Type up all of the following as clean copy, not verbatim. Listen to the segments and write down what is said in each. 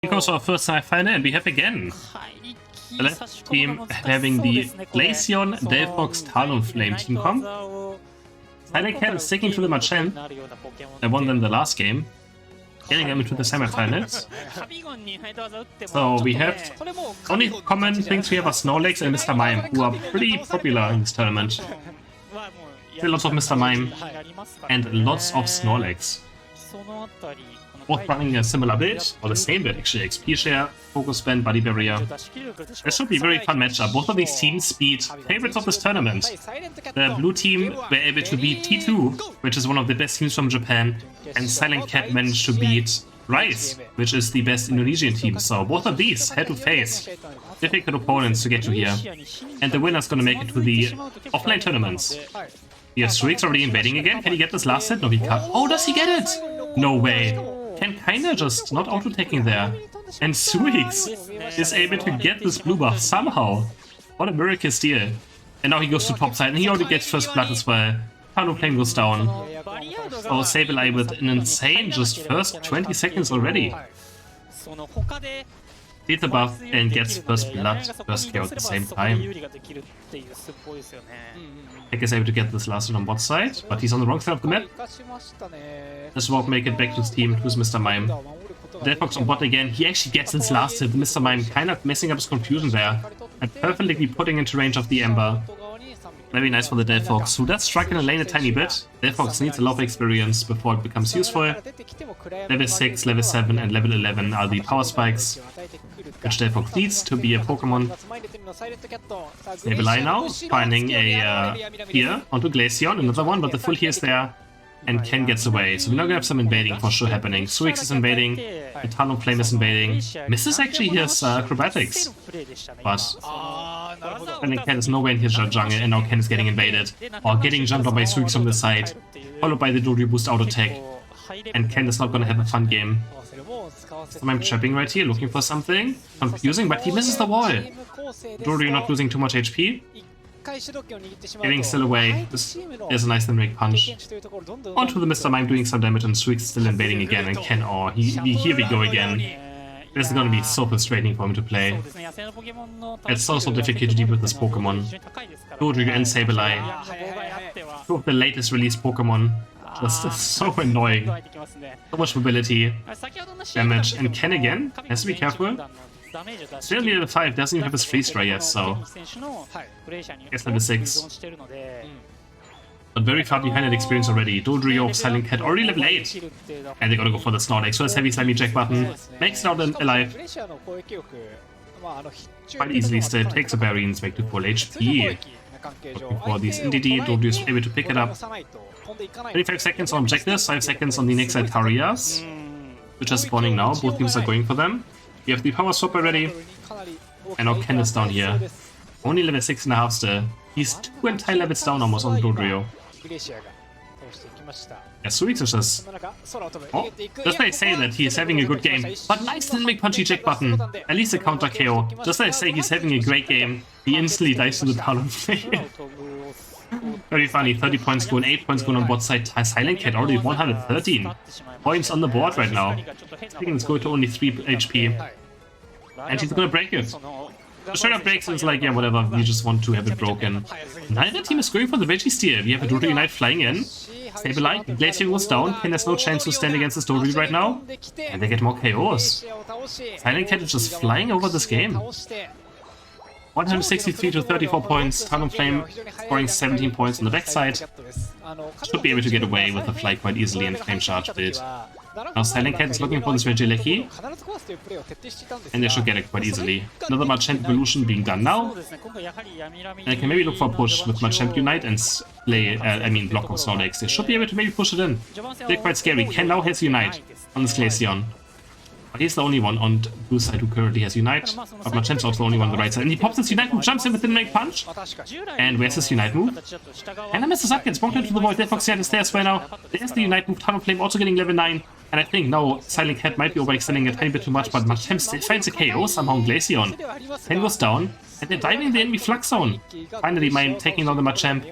Because our first semi-final, and we have again the left team having the Glaceon, Delphox, Talonflame team comp. Silent Cat is sticking to the Machamp. I won them the last game, getting them into the semi-finals. So we have only common things we have are Snorlax and Mr. Mime, who are pretty popular in this tournament. Still lots of Mr. Mime and lots of Snorlax. Both running a similar build, or the same build actually, XP share, focus spend, body barrier. This should be a very fun matchup. Both of these teams beat favorites of this tournament. The blue team were able to beat T2, which is one of the best teams from Japan, and Silent Cat managed to beat Rise, which is the best Indonesian team. So both of these had to face difficult opponents to get to here. And the winner's gonna make it to the offline tournaments. Yes, Suix already invading again. Can he get this last hit? No, he can't. Oh, does he get it? No way. Can kinda just not auto-taking there. And Suix is able to get this blue buff somehow. What a miracle steal. And now he goes to top side and he already gets first blood as well. Talonflame goes down. Oh, Sableye with an insane just first 20 seconds already. Hits the buff and gets first blood, first KO at the same time. Heck is able to get this last one on bot side, but he's on the wrong side of the map. This won't make it back to his team, who's Mr. Mime. Delphox on bot again, he actually gets his last hit. Mr. Mime kind of messing up his confusion there, and perfectly putting into range of the Ember. Very nice for the Delphox, who does strike in a lane a tiny bit. Delphox needs a lot of experience before it becomes useful. Level 6, level 7 and level 11 are the power spikes, which Delphox needs to be a Pokemon. Sableye now, finding a heal onto Glaceon, another one, but the full heal is there, and Ken gets away. So we're now gonna have some invading for sure happening. Suix is invading, the Talonflame is invading. Misses actually his acrobatics, but Silent Cat is nowhere in his jungle, and now Ken is getting invaded, or getting jumped on by Suix from the side, followed by the Dorio boost auto attack, and Ken is not gonna have a fun game. So I'm trapping right here, looking for something. Confusing, but he misses the wall. Dorio not losing too much HP. Getting still away. This is a nice dynamic punch. Onto the Mr. Mime doing some damage, and Suix still invading again, and Ken, oh, here we go again. This is gonna be so frustrating for him to play. It's so difficult to deal with this Pokemon. Dorio and Sableye, two of the latest released Pokemon. Just so annoying. So much mobility, damage, and Ken again has to be careful. Still level 5, doesn't even have his freeze dry yet, so guess level 6. But very far behind that experience already. Dorio, Silent Cat already level 8. And they're gonna go for the Snorlax. So this heavy slimy jack button makes it out alive. Quite easily still, takes a berry and is back to full HP. Looking for these NDD, Dorio is able to pick it up. 25 seconds on objectives, 5 seconds on the next side Tarias, which are spawning now. Both teams are going for them. We have the power swap already, and now Ken is down here. Only level 6.5 still. He's 2 entire levels down almost on Dorio. Yeah, Suix is just... Oh, just they say that he is having a good game, but nice dynamic punchy check button. At least a counter KO. Just they say he's having a great game, he instantly dies to the Talonflame. Very funny, 30 points going, 8 points going on bot side. Silent Cat already 113 points on the board right now. I think it's going to only 3 HP. And he's gonna break it. The straight up breaks is like, yeah, whatever, we just want to have it broken. Neither team is going for the Veggie steal. We have a Dorio Unite flying in. Sableye, Glaceon goes down. Ken has no chance to stand against this Dorio right now. And they get more KOs. Silent Cat is just flying over this game. 163 to 34 points, Talonflame scoring 17 points on the backside. Should be able to get away with the fly quite easily and flame charge build. Now Silent Cat is looking for this Regieleki, and they should get it quite easily. Another Machamp evolution being done now. And I can maybe look for a push with Machamp Unite and play, block of Snorlax. They should be able to maybe push it in. They're quite scary. Ken now has Unite on this Glaceon. But he's the only one on blue side who currently has Unite. But Machamp's also the only one on the right side. And he pops his Unite move, jumps in with the make punch. And where's his Unite move? And I messes up, gets bonked into the void. Delphox is there as well now. There's the Unite move, Talonflame also getting level 9. And I think now Silent Cat might be overextending a tiny bit too much, but Machem still finds a KO somehow on Glaceon. 10 goes down, and they're diving the enemy flux zone. Finally, Mime taking down the Machamp.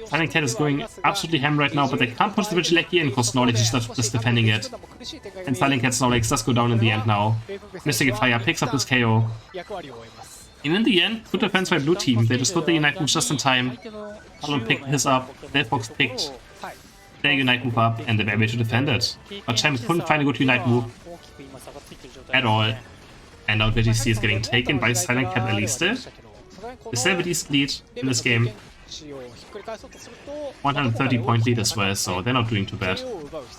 Silent Cat is going absolutely ham right now, but they can't push the Vigileki in because Snorlax is just defending it. And Silent Cat Snorlax does go down in the end now. Mystic Fire picks up this KO. And in the end, good defense by blue team. They just got the Unite move just in time. Talon picked his up, Delphox picked their Unite move up, and they were able to defend it. Machamp couldn't find a good Unite move at all. And now VGC is getting taken by Silent Cat at least. They still have a decent lead in this game. 130 point lead as well, so they're not doing too bad.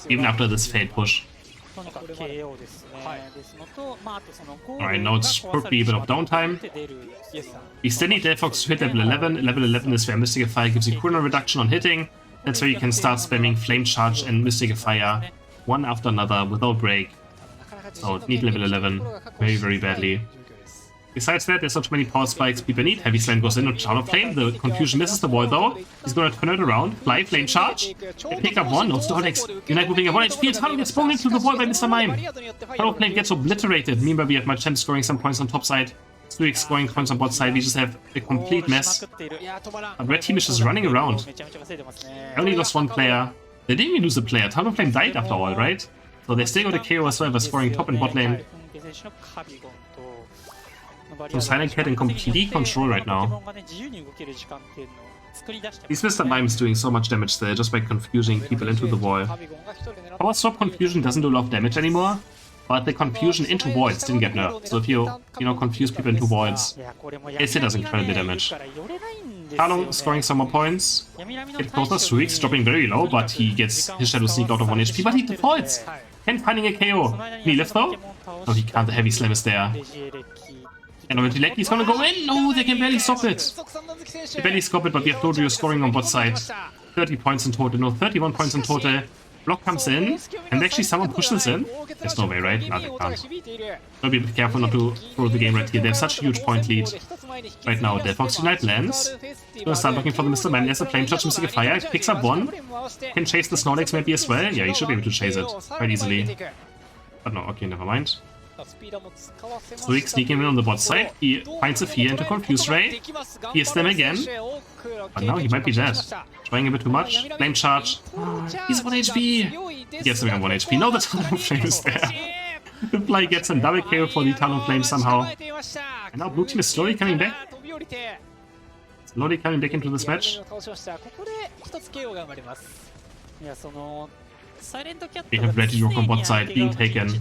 Even after this failed push. Alright, now it's probably a bit of downtime. We still need Delphox to hit level 11. Level 11 is where Mystic Fire gives you cooldown reduction on hitting. That's where you can start spamming Flame Charge and Mystic Fire one after another without break. So need level 11 very, very badly. Besides that, there's not too many power spikes people need. Heavy Slam goes in with Talonflame. The Confusion misses the wall though. He's gonna turn it around. Fly, Flame Charge. They pick up one. No, Snorlax. Unite moving at 1 HP. Talon gets sprung into the wall by Mr. Mime. Talonflame gets obliterated. Meanwhile, we have Machamp scoring some points on top side. Stuix scoring points on bot side. We just have a complete mess. But red team is just running around. They only lost one player. They didn't even lose a player. Talonflame died after all, right? So they still got a KO as well by scoring top and bot lane. So Silent Cat in complete control right now. These Mr. Mime is doing so much damage there just by confusing people into the wall. Power Swap Confusion doesn't do a lot of damage anymore, but the Confusion into voids didn't get nerfed. So if you confuse people into voids, it still does incredible damage. Talon scoring some more points. It closer, Stuix dropping very low, but he gets his Shadow Sneak out of 1 HP, but he defaults! And finding a KO. Can he lift though? No, he can't. The Heavy Slam is there. And when Vigileki is gonna go in! No, they can barely stop it! They barely stop it, but we have Dodio scoring on bot side. 30 points in total. No, 31 points in total. Block comes in, and actually someone pushes in. There's no way, right? No, they can't. Gotta be a bit careful not to throw the game right here. They have such a huge point lead. Right now, Delphox Unite lands. Gonna start looking for the Mr. Mime. There's a Flame Charge, Mystic Fire. Picks up one. Can chase the Snorlax maybe as well. Yeah, he should be able to chase it quite easily. But no, okay, never mind. Stuix sneaking in on the bot side. He finds a fear into Confuse Ray. Hears them again. But now he might be dead. Trying a bit too much. Flame Charge. He's 1 HP. He gets him on 1 HP. No, the Talonflame is there. The Fly gets a double KO for the Talonflame somehow. And now blue team is slowly coming back. Slowly coming back into this match. We have Reggie Rock on bot side being taken.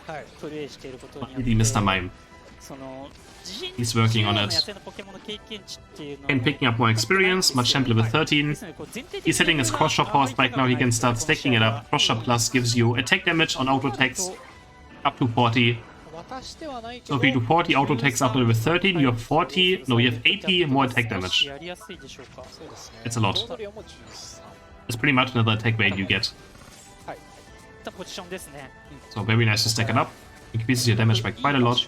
Finally, Mr. Mime. He's working on it. And picking up more experience. Machamp level 13. He's hitting his cross shot power spike now. He can start stacking it up. Cross shot plus gives you attack damage on auto attacks up to 40. So if you do 40 auto attacks after level 13, you have 40. No, you have 80 more attack damage. It's a lot. It's pretty much another attack weight you get. So very nice to stack it up. Increases your damage by quite a lot.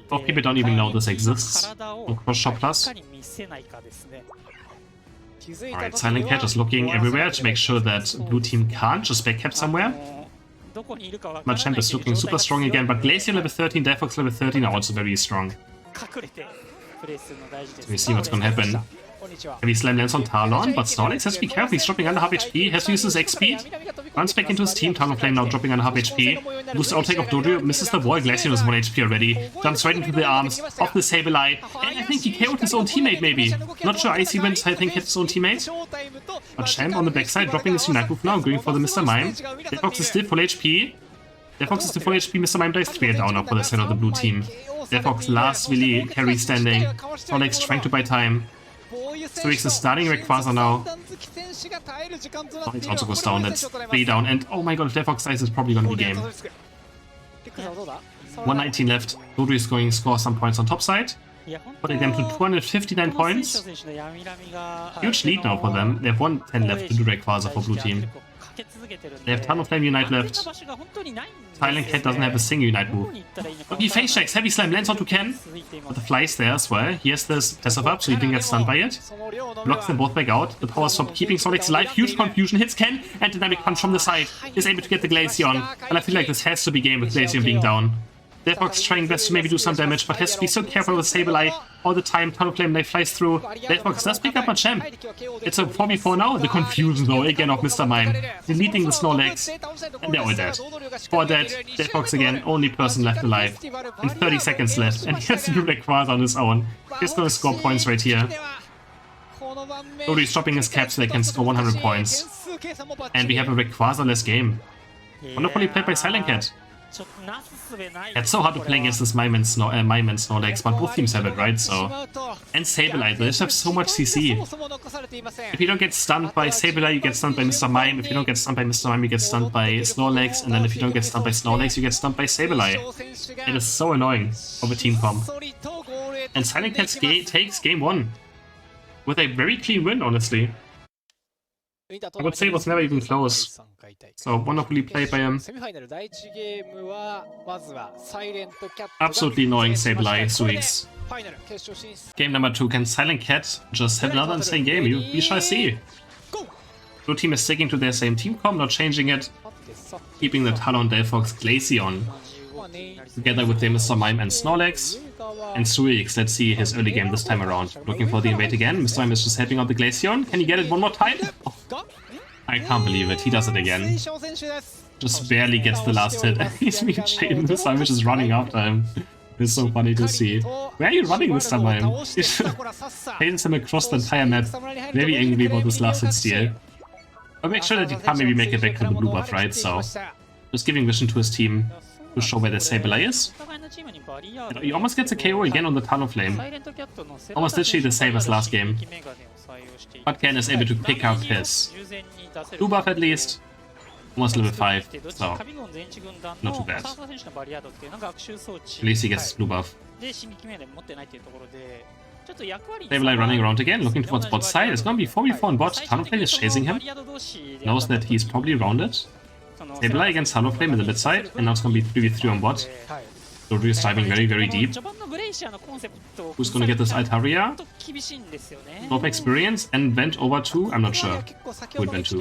Both people don't even know this exists. So cross shot plus. Alright, Silent Cat is looking everywhere to make sure that blue team can't just backcap somewhere. Machamp is looking super strong again, but Glaceon level 13, Delphox level 13 are also very strong. So we see what's gonna happen. Heavy Slam lands on Talon, but Snorlax has to be careful. He's dropping under half HP. Has to use his X speed. Runs back into his team. Talonflame now dropping under half HP. Boost outtake of Dodio. Misses the wall. Glaceon is 1 HP already. Jumps right into the arms of the Sableye. And I think he KO'd his own teammate maybe. Not sure Icy went, I think, hit his own teammate. But Champ on the backside dropping his Unite move now. Going for the Mr. Mime. Delphox is still full HP. Delphox is still full HP. Mr. Mime dies 3 down now for the side of the blue team. Delphox last really carry standing. Snorlax trying to buy time. Stuix is starting Rayquaza now. Oh, it also goes down. That's 3 down. And oh my god, if Delphox dies, it's probably gonna be game. 119 left. Dodo is going to score some points on top side. Putting them to 259 points. Huge lead now for them. They have 110 left to do Rayquaza for blue team. They have Talonflame Unite left. Silent Cat doesn't have a single Unite move. Look, he face checks. Heavy Slam lands onto Ken. But the fly's there as well. He has this passive up, so he didn't get stunned by it. Blocks them both back out. The power stop keeping Sonic alive. Huge confusion. Hits Ken. And Dynamic Punch from the side. Is able to get the Glaceon. And I feel like this has to be game with Glaceon being down. Delphox trying best to maybe do some damage, but has to be so careful with Sableye all the time. Talonflame Knife flies through. Delphox does pick up a champ. It's a 4v4 now. The confusion though, again of Mr. Mime. Deleting the Snorlax. And they're all dead. 4 dead. Delphox again, only person left alive. And 30 seconds left. And he has to do Rayquaza on his own. He's gonna score points right here. Dodo's dropping his cap so they can score 100 points. And we have a Rayquaza-less game. Wonderfully played by Silent Cat. It's so hard to play against this Mime and Snorlax, but both teams have it, right? So, and Sableye, they just have so much CC. If you don't get stunned by Sableye, you get stunned by Mr. Mime. If you don't get stunned by Mr. Mime, you get stunned by Snorlax. And then if you don't get stunned by Snorlax, you get stunned by Sableye. It is so annoying of a team comp. And Silent Cat takes game 1 with a very clean win, honestly. I would say it was never even close. So, wonderfully played by him. Absolutely annoying Sableye, Suix. Game number 2. Can Silent Cat just have another insane game? We shall see. Blue team is sticking to their same team comp, not changing it. Keeping the Talon, Delphox, Glaceon. Together with the Mr. Mime and Snorlax. And Suix, let's see his early game this time around. Looking for the invade again. Mr. Mime is just helping out the Glaceon. Can he get it one more time? Oh, I can't believe it. He does it again. Just barely gets the last hit. He's being chained. Mr. Mime is just running after him. It's so funny to see. Where are you running, Mr. Mime? He chases him across the entire map. Very angry about this last hit steal. But make sure that he can't maybe make it back to the blue buff, right? So, just giving vision to his team to show where the Sableye is. He almost gets a KO again on the Talonflame. Almost literally the same as last game. But Ken is able to pick up his blue buff at least. Almost level 5, so not too bad. At least he gets his blue buff. Sableye running around again, looking towards bot side. It's gonna be 4v4 on bot. Talonflame is chasing him. Knows that he's probably rounded. Sableye against Talonflame in the mid side, and now it's gonna be 3v3 on bot. Dodo is diving very, very deep. Who's gonna get this Altaria? Top experience and went over to, I'm not sure who it went to.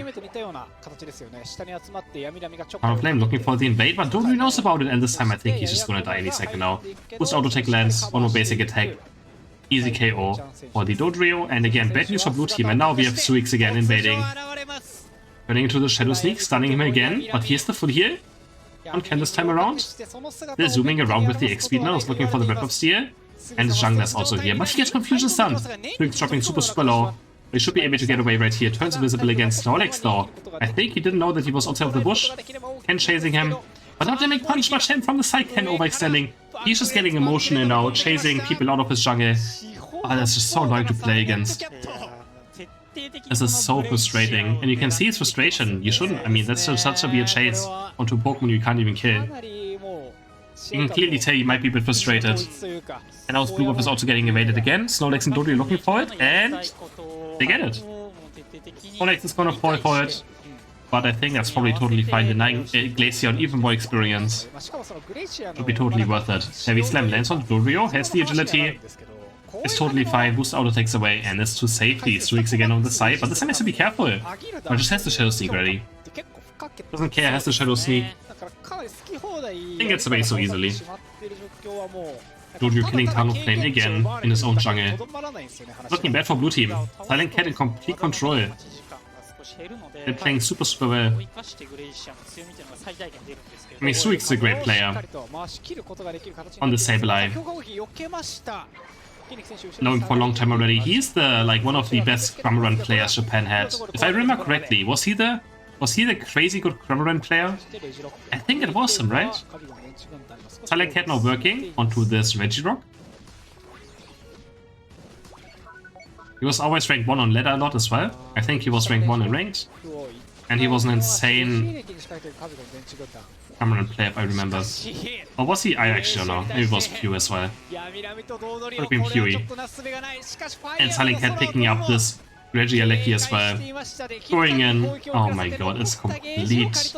Talonflame looking for the invade, but Dodo knows about it, and this time I think he's just gonna die any second now. Boost auto tech lands, one more basic attack. Easy KO for the Dodrio, and again, bad news for blue team, and now we have Suix again invading. Running into the Shadow Sneak, stunning him again, but here's the full heal. On Ken this time around. They're zooming around with the X speed now, is looking for the Web of Steel. And his jungler's also here, but he gets Confusion stunned. Suix dropping super low. They should be able to get away right here. Turns invisible against Snorlax though. I think he didn't know that he was outside of the bush. Ken chasing him. But not Dynamic Punch, much him from the side. Ken overextending. He's just getting emotional now, chasing people out of his jungle. Oh, that's just so annoying to play against. This is so frustrating, and you can see his frustration. You shouldn't, I mean, that's just such a weird chase onto a Pokemon you can't even kill. You can clearly tell he might be a bit frustrated. And now his blue buff is also getting evaded again. Snorlax and Dodo are looking for it, and they get it. Snorlax is gonna fall for it, but I think that's probably totally fine, denying Glaceon even more experience. Would be totally worth it. Heavy Slam lands on Dodrio, has the agility. It's totally fine, boost auto takes away, and it's to safety. Suix again on the side, but this time has to be careful. Or just has the Shadow Sneak ready. Doesn't care, has the Shadow Sneak. He gets away so easily. Dodo killing Talonflame again in his own jungle. Looking bad for blue team. Silent Cat in complete control. They're playing super well. I mean, Suix is a great player. On the Sableye. Known for a long time already. He's the one of the best Cramorant players Japan had. If I remember correctly, was he the crazy good Cramorant player? I think it was him, right? Silent Cat now working onto this Regirock. He was always ranked 1 on ladder a lot as well. I think he was ranked 1 in ranked. And he was an insane Cramorant player, if I remember. Or was he? I actually don't know. Maybe it was Pew as well. Could have been Pewy. And Silent Cat picking up this Regia Lecky as well. Going in. Oh my god, it's complete.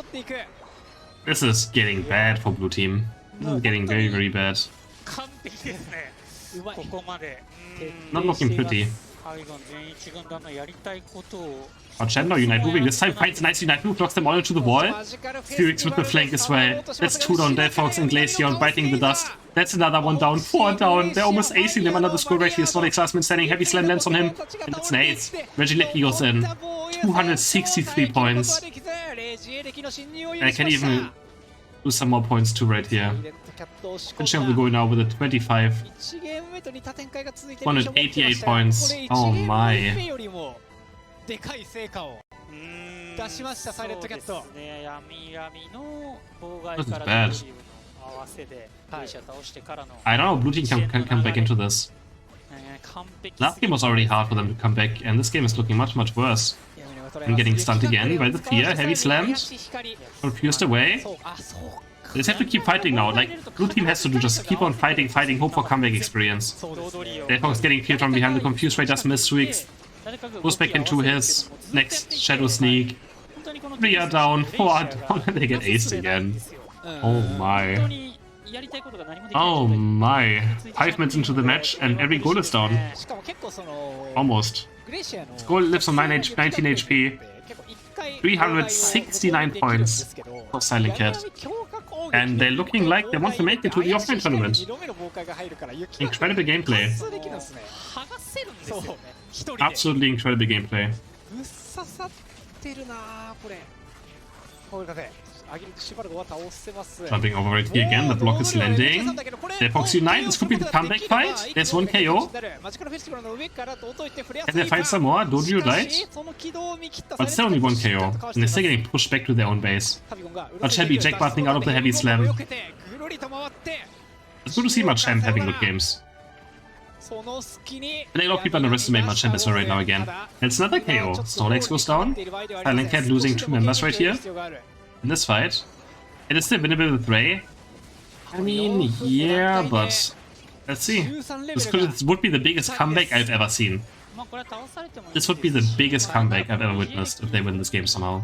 This is getting bad for blue team. This is getting very, very bad. Not looking pretty. Chandler Unite moving. This time finds a nice Unite move, knocks them all into the wall. Felix with the flank as well. That's 2 down. Delphox and Glaceon biting the dust. That's another 1 down. 4 down. They're almost acing them under the scroll right here. Snorlax last man standing. Heavy slam lands on him. And it's an ace. Regilecky goes in. 263 points. And I can even do some more points too right here. Fincham will go now with a 25. 188 points. Oh my. This is bad. I don't know, blue team can come back into this. Last game was already hard for them to come back, and this game is looking much, much worse. I'm getting stunned again by the fear, heavy slammed, confused away. They just have to keep fighting now, like, blue team has to do just keep on fighting, hope for comeback experience. Delphox getting feared from behind, the confused ray does miss Suix. Goes back into his next Shadow Sneak. 3 are down, 4 are down, and they get aced again. Oh my. Oh my. 5 minutes into the match and every goal is down. Almost. Skull lives on 19 HP. 369 points for Silent Cat. And they're looking like they want to make it to the offline tournament. Incredible gameplay. Absolutely incredible gameplay. Jumping over right here again, the block is landing. Delphox Unite, this could be the comeback fight. There's 1 KO. Can they find some more? Dojo died. But still only 1 KO. And they're still getting pushed back to their own base. But Shelby Jack buttoning out of the heavy slam. It's good to see Machamp having good games. And a lot of people underestimate Machamp as well right now again. And it's another KO. Snorlax goes down. Silent Cat losing 2 members right here in this fight. It is still winnable with Ray. I mean, yeah, but let's see. This would be the biggest comeback I've ever seen. This would be the biggest comeback I've ever witnessed if they win this game somehow.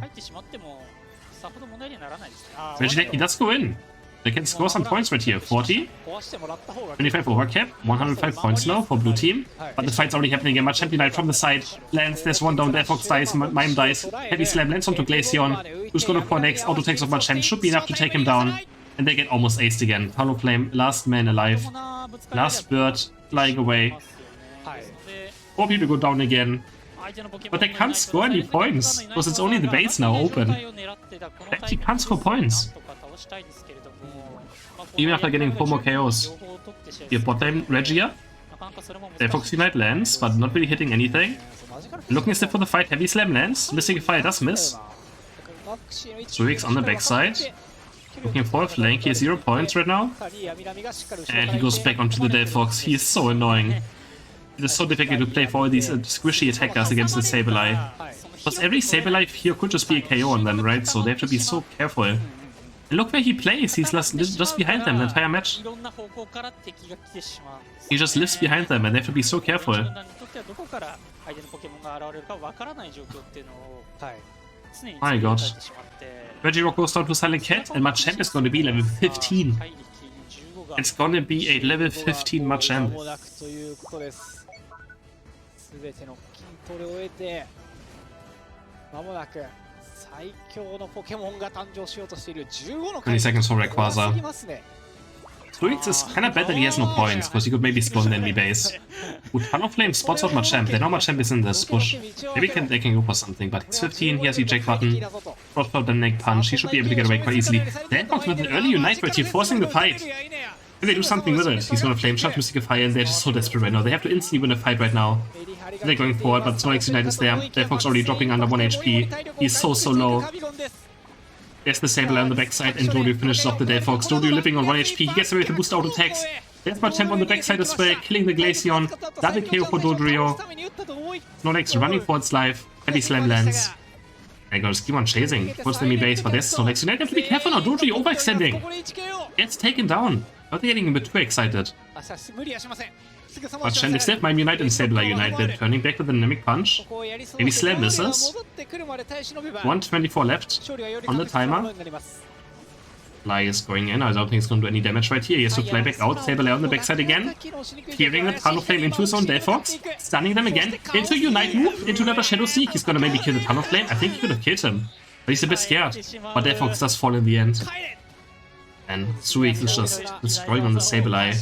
Regilecky does go in. They can score some points right here. 40, 25 overcap, 105 points now for blue team. But the fight's already happening again. Machamp Unite from the side. Lands, there's 1 down. Delphox dies, Mime dies. Heavy slam lands onto Glaceon. Who's gonna pour next? Auto takes off Machamp. Should be enough to take him down. And they get almost aced again. Talonflame, last man alive. Last bird flying away. 4 people go down again. But they can't score any points. Because it's only the base now open. They actually can't score points. Even after getting 4 more KOs. Here, bot lane Regia. Delphox Unite lands, but not really hitting anything. Looking as if for the fight, heavy slam lands. Missing a fire does miss. Suix on the backside. Looking for a flank. He has 0 points right now. And he goes back onto the Delphox. He is so annoying. It is so difficult to play for all these squishy attackers against the Sableye. Because every Sableye here could just be a KO on them, right? So they have to be so careful. And look where he plays, he's just behind them the entire match. He just lives behind them and they have to be so careful. My god. Regirock goes down to Silent Cat and Machamp is going to be level 15. It's going to be a level 15 Machamp. Twenty seconds for Rayquaza. Suix is kinda bad that he has no points, because he could maybe spawn the enemy base. Would Talonflame spots out Machamp? They know Machamp is in this push. Maybe they can go for something, but he's 15, he has the eject button. Cross out the neck punch, he should be able to get away quite easily. Delphox with an early Unite right here, forcing the fight. Can they do something with it? He's gonna Flame Shot, Mystic Fire, and they're just so desperate right now. They have to instantly win a fight right now. They're going forward, but Snorlax Unite is there. Delphox already dropping under 1 HP. He's so low. There's the Sableye on the backside, and Dodio finishes off the Delphox. Dodio living on 1 HP. He gets away to boost out attacks. There's Machamp on the backside as well, killing the Glaceon. Double KO for Dodio. Snorlax running for its life. Heavy Slam lands. They're gonna just keep on chasing. Push the enemy base, but there's Snorlax Unite. They have to be careful now. Dodio overextending. Gets taken down. But they're getting a bit too excited. But Shen, they still have Mime Unite and Sableye Unite. They're turning back with a Dynamic Punch. Maybe Slam misses. 124 left on the timer. Fly is going in. I don't think he's going to do any damage right here. He has to fly back out. Sableye on the backside again. Clearing the Talonflame into his own Delphox. Stunning them again. Into Unite move. Into another Shadow Sneak. He's going to maybe kill the Talonflame. I think he could have killed him. But he's a bit scared. But Delphox does fall in the end. And Suix is just destroying on the Sableye.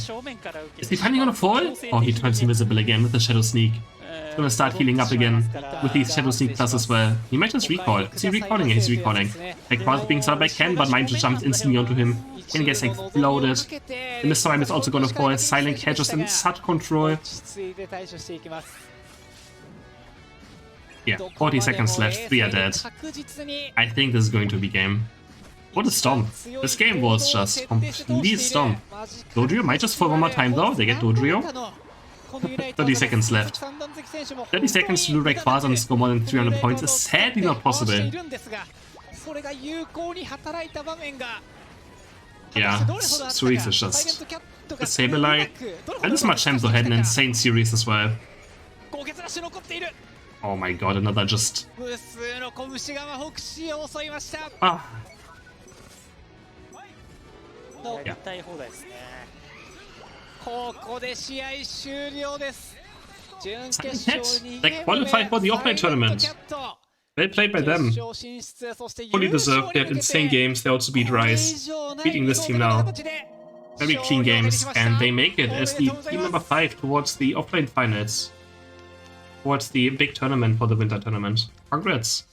Is he finally going to fall? Oh, he turns invisible again with the Shadow Sneak. He's going to start healing up again with these Shadow Sneak plus as well. He might just recall. Is he recalling? Yeah, he's recalling. Like, Quad being started by Ken, but Mime just jumps instantly onto him. Ken gets exploded. The Mr. Mime is also going to fall. Silent Cat just in such control. Yeah, 40 seconds left. 3 are dead. I think this is going to be game. What a stomp. This game was just complete stomp. Dodrio might just fall one more time though. They get Dodrio. 30 seconds left. 30 seconds to do Rayquaza and score more than 300 points is sadly not possible. Yeah, Suix is just a Sableye. And this Machamp had an insane series as well. Oh my god, another just... Ah. Yeah. They qualified for the offline tournament. Well played by them. Fully deserved. They had insane games. They also beat Rise. Beating this team now. Very clean games. And they make it as the team number 5 towards the offline finals. Towards the big tournament for the winter tournament. Congrats.